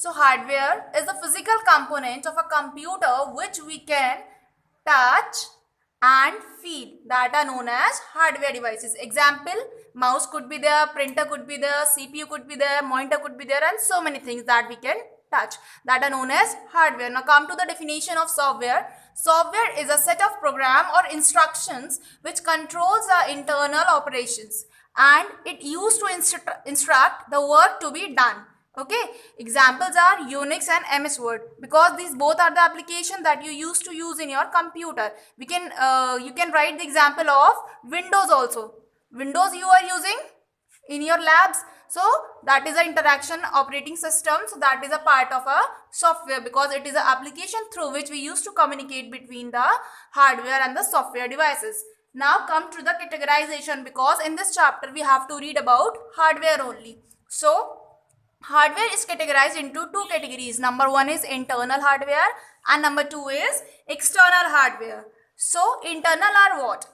So hardware is the physical component of a computer which we can touch and feel, that are known as hardware devices. Example, mouse could be there, printer could be there, CPU could be there, monitor could be there, and so many things that we can touch, that are known as hardware. Now come to the definition of software. Software is a set of program or instructions which controls the internal operations, and it used to instruct the work to be done. Okay, examples are Unix and MS Word, because these both are the application that you used to use in your computer. We can you can write the example of Windows also. Windows you are using in your labs, so that is an interaction operating system, so that is a part of a software, because it is an application through which we used to communicate between the hardware and the software devices. Now come to the categorization, because in this chapter we have to read about hardware only. So hardware is categorized into two categories. Number one is internal hardware and number two is external hardware. So internal are what?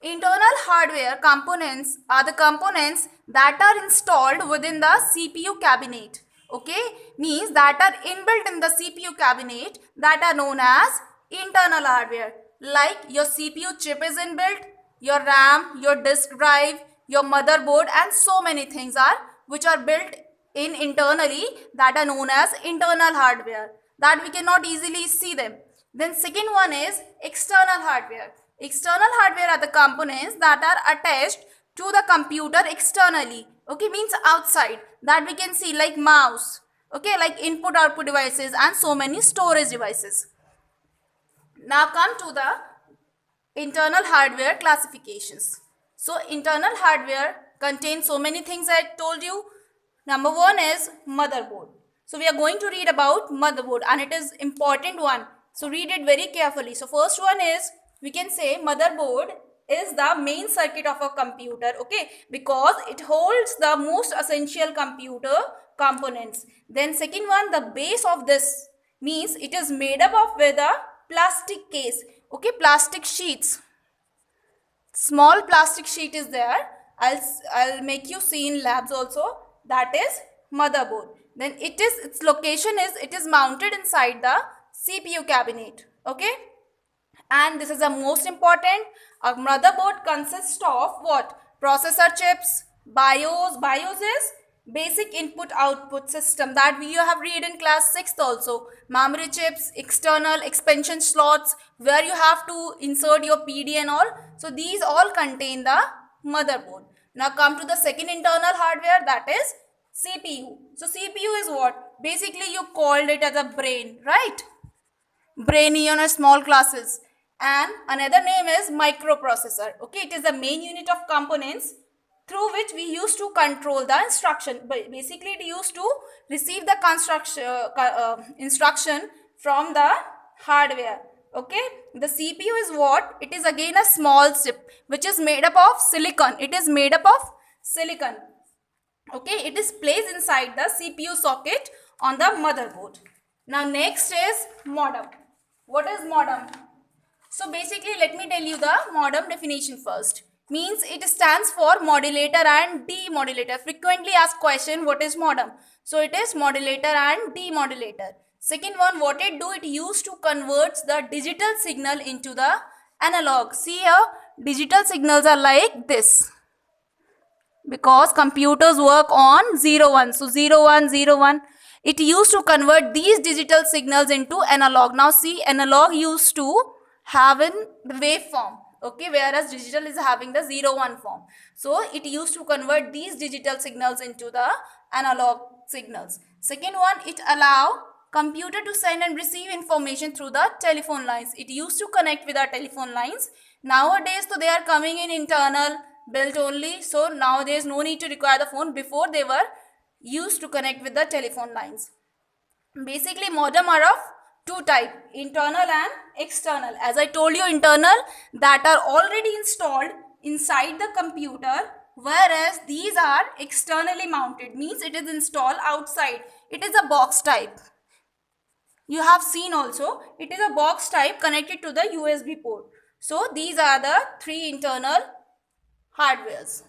Internal hardware components are the components that are installed within the CPU cabinet. Okay, means that are inbuilt in the CPU cabinet, that are known as internal hardware. Like your CPU chip is inbuilt, your RAM, your disk drive, your motherboard, and so many things are which are built in internally, that are known as internal hardware, that we cannot easily see them. Then second one is external hardware. External hardware are the components that are attached to the computer externally. Okay, means outside, that we can see, like mouse, okay, like input output devices and so many storage devices. Now come to the internal hardware classifications. So internal hardware contains so many things I told you. Number one is motherboard. So we are going to read about motherboard, and it is important one. So read it very carefully. So first one is, we can say motherboard is the main circuit of a computer, okay, because it holds the most essential computer components. Then second one, the base of this, means it is made up of with a plastic case, okay, plastic sheets. Small plastic sheet is there. I'll make you see in labs also. That is motherboard. Then its location is, it is mounted inside the CPU cabinet. Okay, and this is the most important. A motherboard consists of what? Processor chips, BIOS is basic input output system, that we have read in class 6th also. Memory chips, external expansion slots where you have to insert your PD and all. So these all contain the motherboard. Now come to the second internal hardware, that is CPU. So CPU is what? Basically you called it as a brain, right? Brain in your small classes. And another name is microprocessor. Okay, it is the main unit of components through which we used to control the instruction. But basically it used to receive the instruction from the hardware. Okay, the CPU is what? It is again a small chip which is made up of silicon. It is made up of silicon. Okay, it is placed inside the CPU socket on the motherboard. Now next is modem. What is modem? So basically let me tell you the modem definition first. Means it stands for modulator and demodulator. Frequently asked question, what is modem? So it is modulator and demodulator. Second one, what it do? It used to convert the digital signal into the analog. See here, digital signals are like this, because computers work on 0 1. So 0 1 0 1. It used to convert these digital signals into analog. Now see, analog used to have in the waveform, okay, whereas digital is having the 0 1 form. So it used to convert these digital signals into the analog signals. Second one, it allow computer to send and receive information through the telephone lines. It used to connect with our telephone lines. Nowadays, so they are coming in internal built only. So now there is no need to require the phone. Before they were used to connect with the telephone lines. Basically modem are of two type, internal and external. As I told you, internal, that are already installed inside the computer, whereas these are externally mounted, means it is installed outside. It is a box type. You have seen also, it is a box type connected to the USB port. So these are the three internal hardwares.